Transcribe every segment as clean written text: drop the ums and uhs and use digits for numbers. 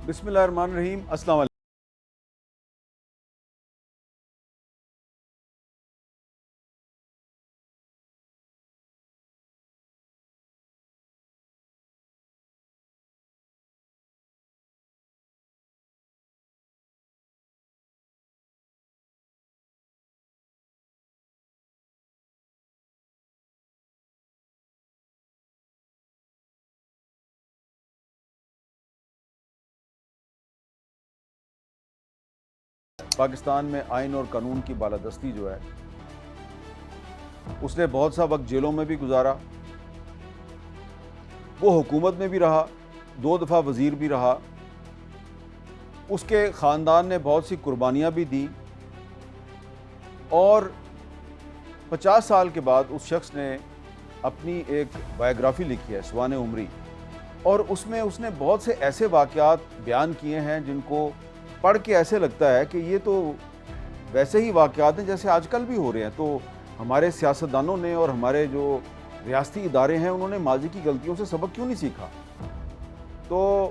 بسم اللہ الرحمن الرحیم۔ السلام علیکم۔ پاکستان میں آئین اور قانون کی بالادستی جو ہے اس نے بہت سا وقت جیلوں میں بھی گزارا، وہ حکومت میں بھی رہا، 2 دفعہ وزیر بھی رہا، اس کے خاندان نے بہت سی قربانیاں بھی دیں، اور 50 سال کے بعد اس شخص نے اپنی ایک بایوگرافی لکھی ہے سوانح عمری، اور اس میں اس نے بہت سے ایسے واقعات بیان کیے ہیں جن کو پڑھ کے ایسے لگتا ہے کہ یہ تو ویسے ہی واقعات ہیں جیسے آج کل بھی ہو رہے ہیں۔ تو ہمارے سیاستدانوں نے اور ہمارے جو ریاستی ادارے ہیں انہوں نے ماضی کی غلطیوں سے سبق کیوں نہیں سیکھا؟ تو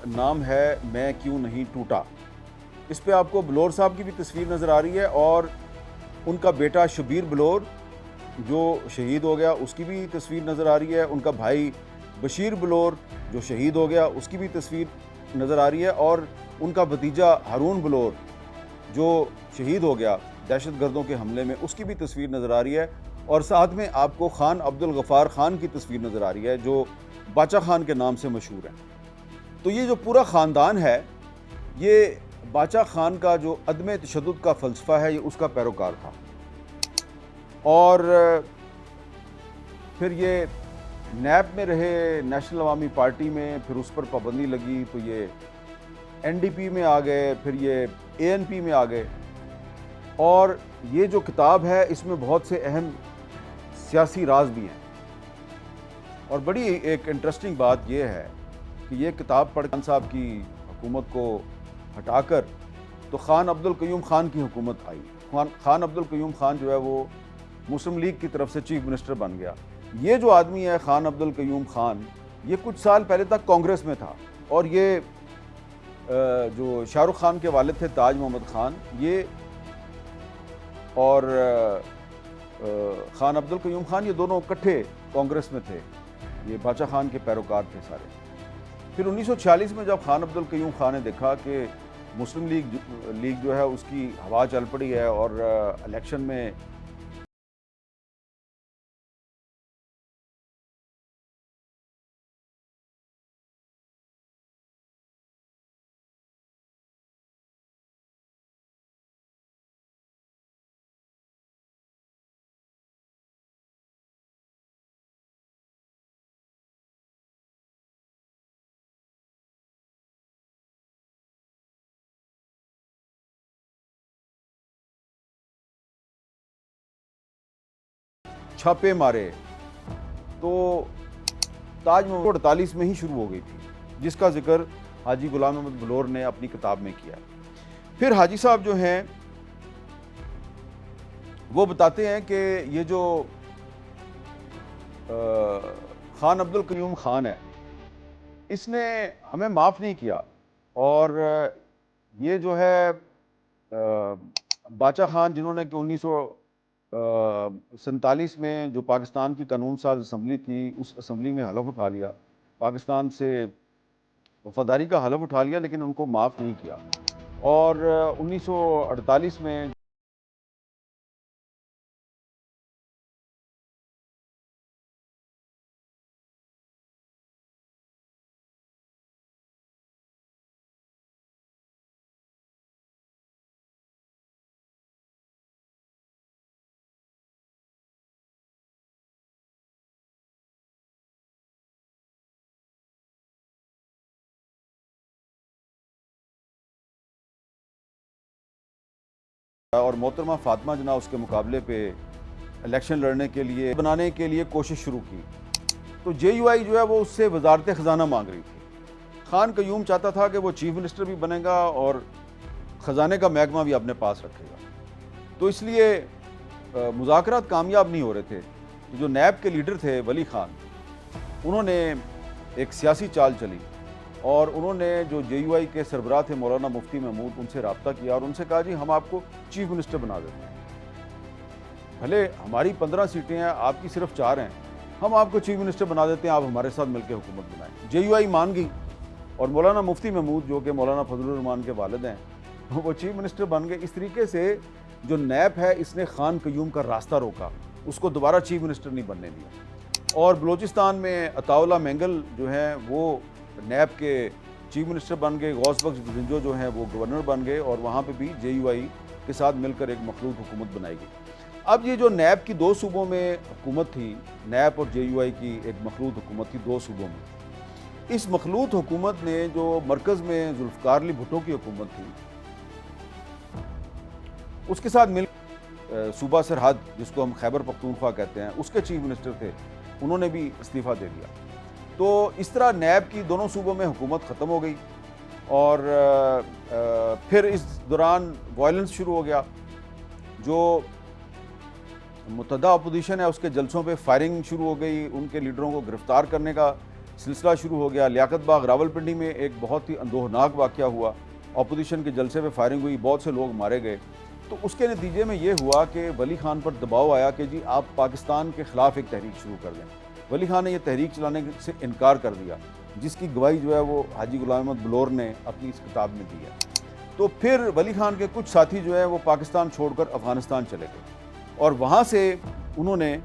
نام ہے میں کیوں نہیں ٹوٹا۔ اس پہ آپ کو بلور صاحب کی بھی تصویر نظر آ رہی ہے، اور ان کا بیٹا شبیر بلور جو شہید ہو گیا اس کی بھی تصویر نظر آ رہی ہے، ان کا بھائی بشیر بلور جو شہید ہو گیا اس کی بھی تصویر نظر آ رہی ہے، اور ان کا بھتیجا ہارون بلور جو شہید ہو گیا دہشت گردوں کے حملے میں، اس کی بھی تصویر نظر آ رہی ہے، اور ساتھ میں آپ کو خان عبدالغفار خان کی تصویر نظر آ رہی ہے جو باچا خان کے نام سے مشہور ہے۔ تو یہ جو پورا خاندان ہے یہ باچا خان کا جو عدم تشدد کا فلسفہ ہے یہ اس کا پیروکار تھا، اور پھر یہ نیب میں رہے، نیشنل عوامی پارٹی میں، پھر اس پر پابندی لگی تو یہ این ڈی پی میں آ گئے، پھر یہ اے این پی میں آ گئے، اور یہ جو کتاب ہے اس میں بہت سے اہم سیاسی راز بھی ہیں، اور بڑی ایک انٹرسٹنگ بات یہ ہے کہ یہ کتاب پڑھ خان صاحب کی حکومت کو ہٹا کر تو خان عبدالقیوم خان کی حکومت آئی۔ خان عبدالقیوم خان جو ہے وہ مسلم لیگ کی طرف سے چیف منسٹر بن گیا۔ یہ جو آدمی ہے خان عبدالقیوم خان، یہ کچھ سال پہلے تک کانگریس میں تھا، اور یہ جو شاہ رخ خان کے والد تھے تاج محمد خان، یہ اور خان عبدالقیوم خان، یہ دونوں اکٹھے کانگریس میں تھے، یہ باچا خان کے پیروکار تھے سارے۔ پھر 1946 میں جب خان عبدالقیوم خان نے دیکھا کہ مسلم لیگ جو ہے اس کی ہوا چل پڑی ہے، اور الیکشن میں چھاپے مارے، تو تاج محمد 48 میں ہی شروع ہو گئی تھی، جس کا ذکر حاجی غلام احمد بلور نے اپنی کتاب میں کیا۔ پھر حاجی صاحب جو ہیں وہ بتاتے ہیں کہ یہ جو خان عبدالقیوم خان ہے اس نے ہمیں معاف نہیں کیا، اور یہ جو ہے باچا خان جنہوں نے کہ 1947 میں جو پاکستان کی قانون ساز اسمبلی تھی اس اسمبلی میں حلف اٹھا لیا، پاکستان سے وفاداری کا حلف اٹھا لیا، لیکن ان کو معاف نہیں کیا، اور 1948 میں اور محترمہ فاطمہ جناح اس کے مقابلے پہ الیکشن لڑنے کے لیے بنانے کے لیے کوشش شروع کی، تو جے یو آئی جو ہے وہ اس سے وزارت خزانہ مانگ رہی تھی۔ خان قیوم چاہتا تھا کہ وہ چیف منسٹر بھی بنے گا اور خزانے کا محکمہ بھی اپنے پاس رکھے گا، تو اس لیے مذاکرات کامیاب نہیں ہو رہے تھے۔ جو نیب کے لیڈر تھے ولی خان، انہوں نے ایک سیاسی چال چلی اور انہوں نے جو جے یو آئی کے سربراہ تھے مولانا مفتی محمود، ان سے رابطہ کیا اور ان سے کہا جی ہم آپ کو چیف منسٹر بنا دیتے ہیں، بھلے ہماری 15 سیٹیں ہیں، آپ کی صرف 4 ہیں، ہم آپ کو چیف منسٹر بنا دیتے ہیں، آپ ہمارے ساتھ مل کے حکومت بنائیں۔ جے یو آئی مان گئی اور مولانا مفتی محمود جو کہ مولانا فضل الرحمان کے والد ہیں وہ چیف منسٹر بن گئے۔ اس طریقے سے جو نیب ہے اس نے خان قیوم کا راستہ روکا، اس کو دوبارہ چیف منسٹر نہیں بننے دیا، اور بلوچستان میں عطا اللہ مینگل جو ہیں وہ نیب کے چیف منسٹر بن گئے، غوث بخش بزنجو جو ہیں وہ گورنر بن گئے، اور وہاں پہ بھی جے یو آئی کے ساتھ مل کر ایک مخلوط حکومت بنائی گئی۔ اب یہ جو نیب کی 2 صوبوں میں حکومت تھی، نیب اور جے یو آئی کی ایک مخلوط حکومت تھی 2 صوبوں میں، اس مخلوط حکومت نے جو مرکز میں ذوالفقار علی بھٹو کی حکومت تھی اس کے ساتھ مل صوبہ سرحد جس کو ہم خیبر پختونخوا کہتے ہیں اس کے چیف منسٹر تھے، انہوں نے بھی استعفیٰ دے دیا۔ تو اس طرح نیب کی دونوں صوبوں میں حکومت ختم ہو گئی، اور پھر اس دوران وائلنس شروع ہو گیا۔ جو متحدہ اپوزیشن ہے اس کے جلسوں پہ فائرنگ شروع ہو گئی، ان کے لیڈروں کو گرفتار کرنے کا سلسلہ شروع ہو گیا۔ لیاقت باغ راولپنڈی میں ایک بہت ہی اندوہناک واقعہ ہوا، اپوزیشن کے جلسے پہ فائرنگ ہوئی، بہت سے لوگ مارے گئے۔ تو اس کے نتیجے میں یہ ہوا کہ ولی خان پر دباؤ آیا کہ جی آپ پاکستان کے خلاف ایک تحریک شروع کر دیں۔ ولی خان نے یہ تحریک چلانے سے انکار کر دیا، جس کی گواہی جو ہے وہ حاجی غلام احمد بلور نے اپنی اس کتاب میں دی ہے۔ تو پھر ولی خان کے کچھ ساتھی جو ہے وہ پاکستان چھوڑ کر افغانستان چلے گئے، اور وہاں سے انہوں نے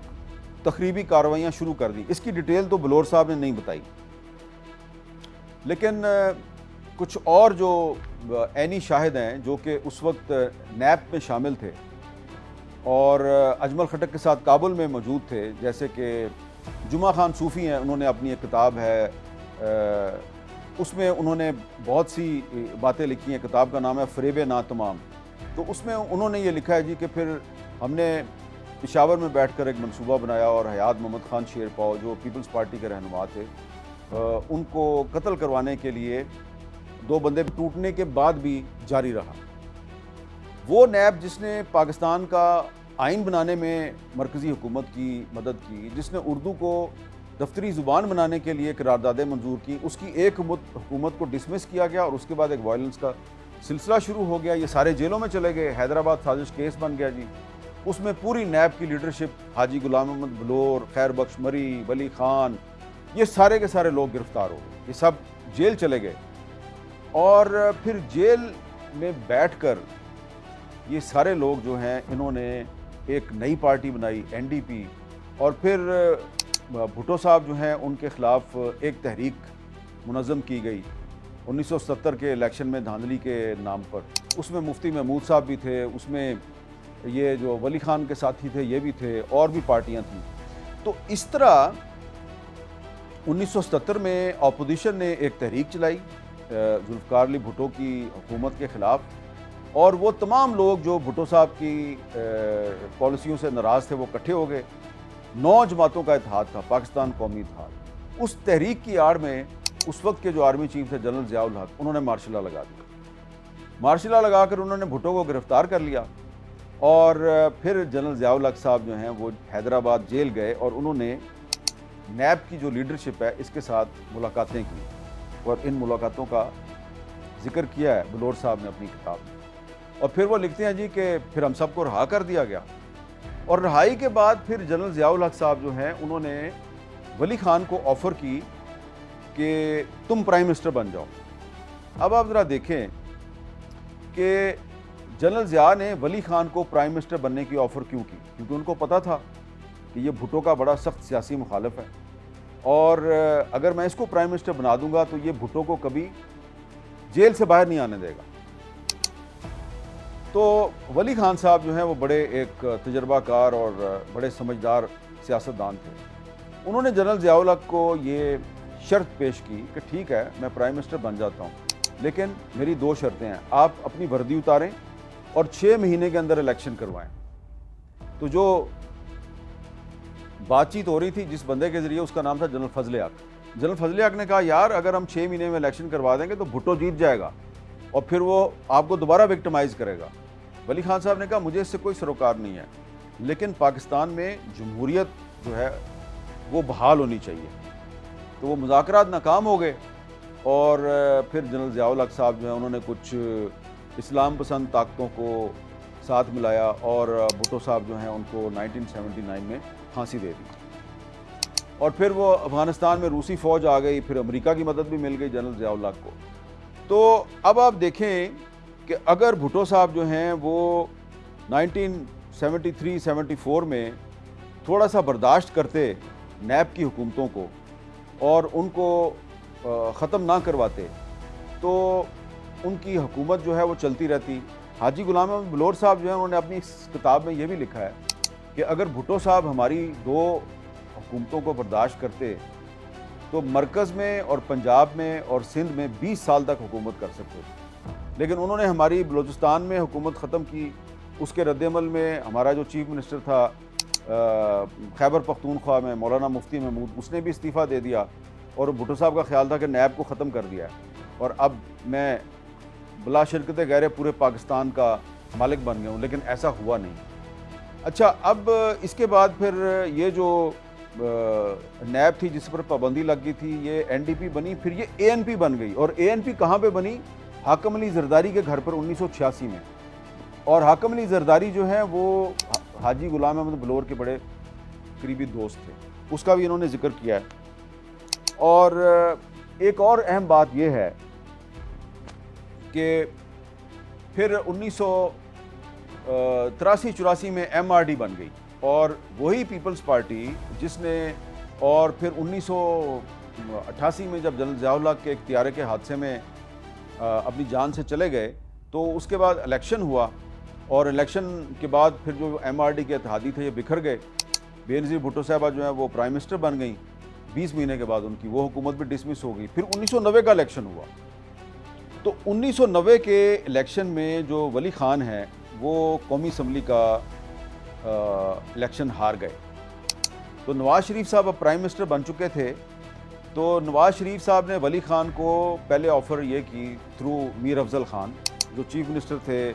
تخریبی کارروائیاں شروع کر دی۔ اس کی ڈیٹیل تو بلور صاحب نے نہیں بتائی، لیکن کچھ اور جو عینی شاہد ہیں جو کہ اس وقت نیب میں شامل تھے اور اجمل خٹک کے ساتھ کابل میں موجود تھے، جیسے کہ جمعہ خان صوفی ہیں، انہوں نے اپنی ایک کتاب ہے، اس میں انہوں نے بہت سی باتیں لکھی ہیں، کتاب کا نام ہے فریب ناتمام۔ تو اس میں انہوں نے یہ لکھا ہے جی کہ پھر ہم نے پشاور میں بیٹھ کر ایک منصوبہ بنایا اور حیات محمد خان شیر پاؤ جو پیپلز پارٹی کے رہنما تھے، ان کو قتل کروانے کے لیے 2 بندے ٹوٹنے کے بعد بھی جاری رہا۔ وہ نیب جس نے پاکستان کا آئین بنانے میں مرکزی حکومت کی مدد کی، جس نے اردو کو دفتری زبان بنانے کے لیے قراردادیں منظور کی، اس کی ایک حکومت کو ڈسمس کیا گیا اور اس کے بعد ایک وائلنس کا سلسلہ شروع ہو گیا۔ یہ سارے جیلوں میں چلے گئے، حیدرآباد سازش کیس بن گیا جی، اس میں پوری نیب کی لیڈرشپ حاجی غلام احمد بلور، خیر بخش مری، ولی خان، یہ سارے کے سارے لوگ گرفتار ہو گئے، یہ سب جیل چلے گئے، اور پھر جیل میں بیٹھ کر یہ سارے لوگ جو ہیں انہوں نے ایک نئی پارٹی بنائی این ڈی پی، اور پھر بھٹو صاحب جو ہیں ان کے خلاف ایک تحریک منظم کی گئی 1970 کے الیکشن میں دھاندلی کے نام پر۔ اس میں مفتی محمود صاحب بھی تھے، اس میں یہ جو ولی خان کے ساتھی تھے یہ بھی تھے، اور بھی پارٹیاں تھیں۔ تو اس طرح 1970 میں اپوزیشن نے ایک تحریک چلائی ذوالفقار علی بھٹو کی حکومت کے خلاف، اور وہ تمام لوگ جو بھٹو صاحب کی پالیسیوں سے ناراض تھے وہ اکٹھے ہو گئے۔ 9 جماعتوں کا اتحاد تھا، پاکستان قومی اتحاد۔ اس تحریک کی آڑ میں اس وقت کے جو آرمی چیف تھے جنرل ضیاء الحق، انہوں نے مارشل لا لگا دیا۔ مارشل لا لگا کر انہوں نے بھٹو کو گرفتار کر لیا، اور پھر جنرل ضیاء الحق صاحب جو ہیں وہ حیدرآباد جیل گئے، اور انہوں نے نیب کی جو لیڈرشپ ہے اس کے ساتھ ملاقاتیں کی، اور ان ملاقاتوں کا ذکر کیا ہے بلور صاحب نے اپنی کتاب میں۔ اور پھر وہ لکھتے ہیں جی کہ پھر ہم سب کو رہا کر دیا گیا، اور رہائی کے بعد پھر جنرل ضیاء الحق صاحب جو ہیں انہوں نے ولی خان کو آفر کی کہ تم پرائم منسٹر بن جاؤ۔ اب آپ ذرا دیکھیں کہ جنرل ضیاء نے ولی خان کو پرائم منسٹر بننے کی آفر کیوں کی؟ کیونکہ ان کو پتا تھا کہ یہ بھٹو کا بڑا سخت سیاسی مخالف ہے، اور اگر میں اس کو پرائم منسٹر بنا دوں گا تو یہ بھٹو کو کبھی جیل سے باہر نہیں آنے دے گا۔ تو ولی خان صاحب جو ہیں وہ بڑے ایک تجربہ کار اور بڑے سمجھدار سیاستدان تھے۔ انہوں نے جنرل ضیاء الحق کو یہ شرط پیش کی کہ ٹھیک ہے میں پرائم منسٹر بن جاتا ہوں، لیکن میری 2 شرطیں ہیں، آپ اپنی وردی اتاریں اور 6 مہینے کے اندر الیکشن کروائیں۔ تو جو بات چیت ہو رہی تھی جس بندے کے ذریعے، اس کا نام تھا جنرل فضل حق۔ جنرل فضل حق نے کہا یار اگر ہم 6 مہینے میں الیکشن کروا دیں گے تو بھٹو جیت جائے گا اور پھر وہ آپ کو دوبارہ وکٹمائز کرے گا۔ ولی خان صاحب نے کہا مجھے اس سے کوئی سروکار نہیں ہے، لیکن پاکستان میں جمہوریت جو ہے وہ بحال ہونی چاہیے۔ تو وہ مذاکرات ناکام ہو گئے اور پھر جنرل ضیاء الحق صاحب جو ہیں انہوں نے کچھ اسلام پسند طاقتوں کو ساتھ ملایا اور بھٹو صاحب جو ہیں ان کو 1979 میں پھانسی دے دی، اور پھر وہ افغانستان میں روسی فوج آ گئی، پھر امریکہ کی مدد بھی مل گئی جنرل ضیاء الحق کو۔ تو اب آپ دیکھیں کہ اگر بھٹو صاحب جو ہیں وہ 1973-74 میں تھوڑا سا برداشت کرتے نیب کی حکومتوں کو اور ان کو ختم نہ کرواتے تو ان کی حکومت جو ہے وہ چلتی رہتی۔ حاجی غلام احمد بلور صاحب جو ہیں انہوں نے اپنی اس کتاب میں یہ بھی لکھا ہے کہ اگر بھٹو صاحب ہماری 2 حکومتوں کو برداشت کرتے تو مرکز میں اور پنجاب میں اور سندھ میں 20 سال تک حکومت کر سکتے تھے، لیکن انہوں نے ہماری بلوچستان میں حکومت ختم کی۔ اس کے رد عمل میں ہمارا جو چیف منسٹر تھا خیبر پختونخوا میں مولانا مفتی محمود، اس نے بھی استعفیٰ دے دیا، اور بھٹو صاحب کا خیال تھا کہ نیب کو ختم کر دیا ہے اور اب میں بلا شرکت غیر پورے پاکستان کا مالک بن گیا ہوں، لیکن ایسا ہوا نہیں۔ اچھا، اب اس کے بعد پھر یہ جو نیب تھی جس پر پابندی لگ گئی تھی یہ NDP بنی، پھر یہ ANP بن گئی، اور ANP کہاں پہ بنی؟ حاکم علی زرداری کے گھر پر 1986 میں، اور حاکم علی زرداری جو ہیں وہ حاجی غلام احمد بلور کے بڑے قریبی دوست تھے، اس کا بھی انہوں نے ذکر کیا ہے۔ اور ایک اور اہم بات یہ ہے کہ پھر 1983-84 میں MRD بن گئی، اور وہی پیپلز پارٹی جس نے، اور پھر 1988 میں جب جنرل ضیاء الحق کے اختیار کے حادثے میں اپنی جان سے چلے گئے تو اس کے بعد الیکشن ہوا، اور الیکشن کے بعد پھر جو MRD کے اتحادی تھے یہ بکھر گئے۔ بے نظیر بھٹو صاحبہ جو ہیں وہ پرائم منسٹر بن گئیں، 20 مہینے کے بعد ان کی وہ حکومت بھی ڈسمس ہو گئی۔ پھر 1990 کا الیکشن ہوا، تو 1990 کے الیکشن میں جو ولی خان ہیں وہ قومی اسمبلی کا الیکشن ہار گئے۔ تو نواز شریف صاحب اب پرائم منسٹر بن چکے تھے، تو نواز شریف صاحب نے ولی خان کو پہلے آفر یہ کی تھرو میر افضل خان جو چیف منسٹر تھے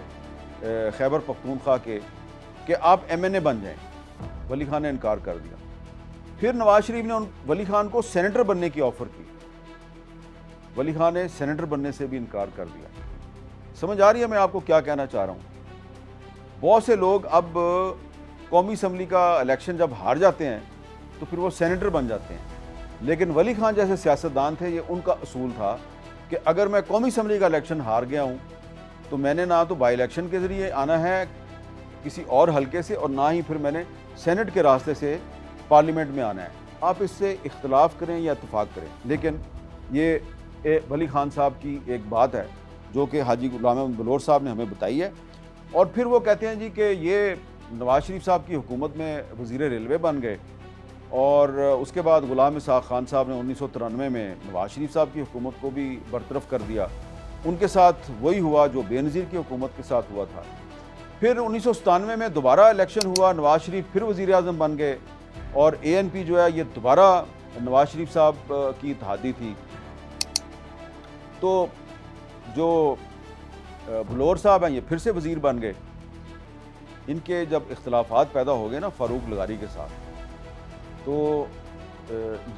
خیبر پختونخوا کے، کہ آپ MNA بن جائیں۔ ولی خان نے انکار کر دیا۔ پھر نواز شریف نے ولی خان کو سینیٹر بننے کی آفر کی، ولی خان نے سینیٹر بننے سے بھی انکار کر دیا۔ سمجھ آ رہی ہے میں آپ کو کیا کہنا چاہ رہا ہوں؟ بہت سے لوگ اب قومی اسمبلی کا الیکشن جب ہار جاتے ہیں تو پھر وہ سینیٹر بن جاتے ہیں، لیکن ولی خان جیسے سیاستدان تھے، یہ ان کا اصول تھا کہ اگر میں قومی اسمبلی کا الیکشن ہار گیا ہوں تو میں نے نہ تو بائی الیکشن کے ذریعے آنا ہے کسی اور حلقے سے، اور نہ ہی پھر میں نے سینٹ کے راستے سے پارلیمنٹ میں آنا ہے۔ آپ اس سے اختلاف کریں یا اتفاق کریں، لیکن یہ ولی خان صاحب کی ایک بات ہے جو کہ حاجی غلام احمد بلور صاحب نے ہمیں بتائی ہے۔ اور پھر وہ کہتے ہیں جی کہ یہ نواز شریف صاحب کی حکومت میں وزیر ریلوے بن گئے، اور اس کے بعد غلام اسحاق خان صاحب نے 1993 میں نواز شریف صاحب کی حکومت کو بھی برطرف کر دیا۔ ان کے ساتھ وہی ہوا جو بے نظیر کی حکومت کے ساتھ ہوا تھا۔ پھر 1997 میں دوبارہ الیکشن ہوا، نواز شریف پھر وزیر اعظم بن گئے، اور ANP جو ہے یہ دوبارہ نواز شریف صاحب کی اتحادی تھی۔ تو جو بلور صاحب ہیں یہ پھر سے وزیر بن گئے۔ ان کے جب اختلافات پیدا ہو گئے نا فاروق لغاری کے ساتھ، تو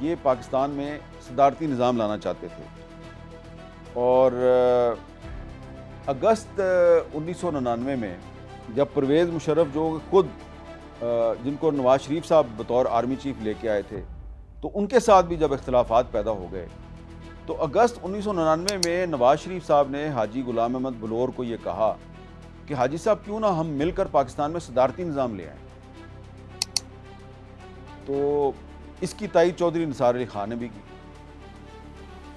یہ پاکستان میں صدارتی نظام لانا چاہتے تھے، اور اگست 1999 میں جب پرویز مشرف جو خود جن کو نواز شریف صاحب بطور آرمی چیف لے کے آئے تھے، تو ان کے ساتھ بھی جب اختلافات پیدا ہو گئے، تو اگست 1999 میں نواز شریف صاحب نے حاجی غلام احمد بلور کو یہ کہا کہ حاجی صاحب کیوں نہ ہم مل کر پاکستان میں صدارتی نظام لے آئیں۔ تو اس کی تائید چودھری نثار علی خان نے بھی کی۔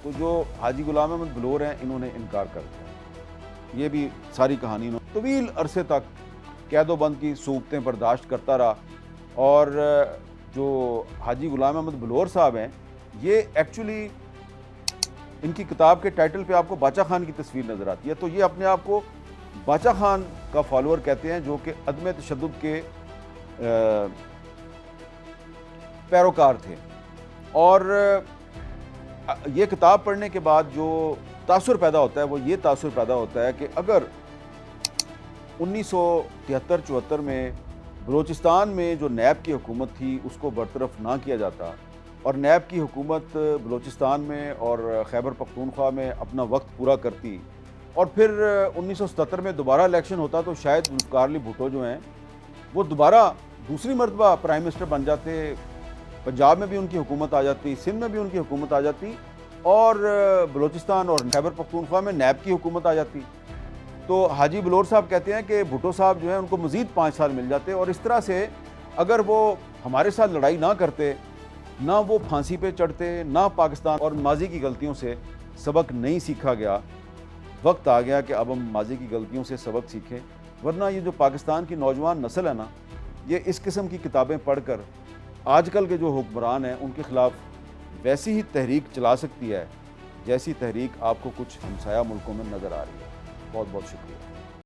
تو جو حاجی غلام احمد بلور ہیں انہوں نے انکار کر دیا۔ یہ بھی ساری کہانی انہوں نے طویل عرصے تک قید و بند کی صعوبتیں برداشت کرتا رہا، اور جو حاجی غلام احمد بلور صاحب ہیں یہ ایکچولی ان کی کتاب کے ٹائٹل پہ آپ کو باچا خان کی تصویر نظر آتی ہے، تو یہ اپنے آپ کو باچا خان کا فالوور کہتے ہیں جو کہ عدم تشدد کے پیروکار تھے۔ اور یہ کتاب پڑھنے کے بعد جو تاثر پیدا ہوتا ہے وہ یہ تاثر پیدا ہوتا ہے کہ اگر 1973-74 میں بلوچستان میں جو نیب کی حکومت تھی اس کو برطرف نہ کیا جاتا اور نیب کی حکومت بلوچستان میں اور خیبر پختونخوا میں اپنا وقت پورا کرتی اور پھر 1977 میں دوبارہ الیکشن ہوتا تو شاید ذوالفقار علی بھٹو جو ہیں وہ دوبارہ دوسری مرتبہ پرائم منسٹر بن جاتے، پنجاب میں بھی ان کی حکومت آ جاتی، سندھ میں بھی ان کی حکومت آ جاتی اور بلوچستان اور خیبر پختونخوا میں نیب کی حکومت آ جاتی۔ تو حاجی بلور صاحب کہتے ہیں کہ بھٹو صاحب جو ہیں ان کو مزید 5 سال مل جاتے اور اس طرح سے اگر وہ ہمارے ساتھ لڑائی نہ کرتے، نہ وہ پھانسی پہ چڑھتے، نہ پاکستان اور ماضی کی غلطیوں سے سبق نہیں سیکھا گیا، وقت آ گیا کہ اب ہم ماضی کی غلطیوں سے سبق سیکھیں، ورنہ یہ جو پاکستان کی نوجوان نسل ہے نا، یہ اس قسم کی کتابیں پڑھ کر آج کل کے جو حکمران ہیں ان کے خلاف ویسی ہی تحریک چلا سکتی ہے جیسی تحریک آپ کو کچھ ہمسایہ ملکوں میں نظر آ رہی ہے۔ بہت بہت شکریہ۔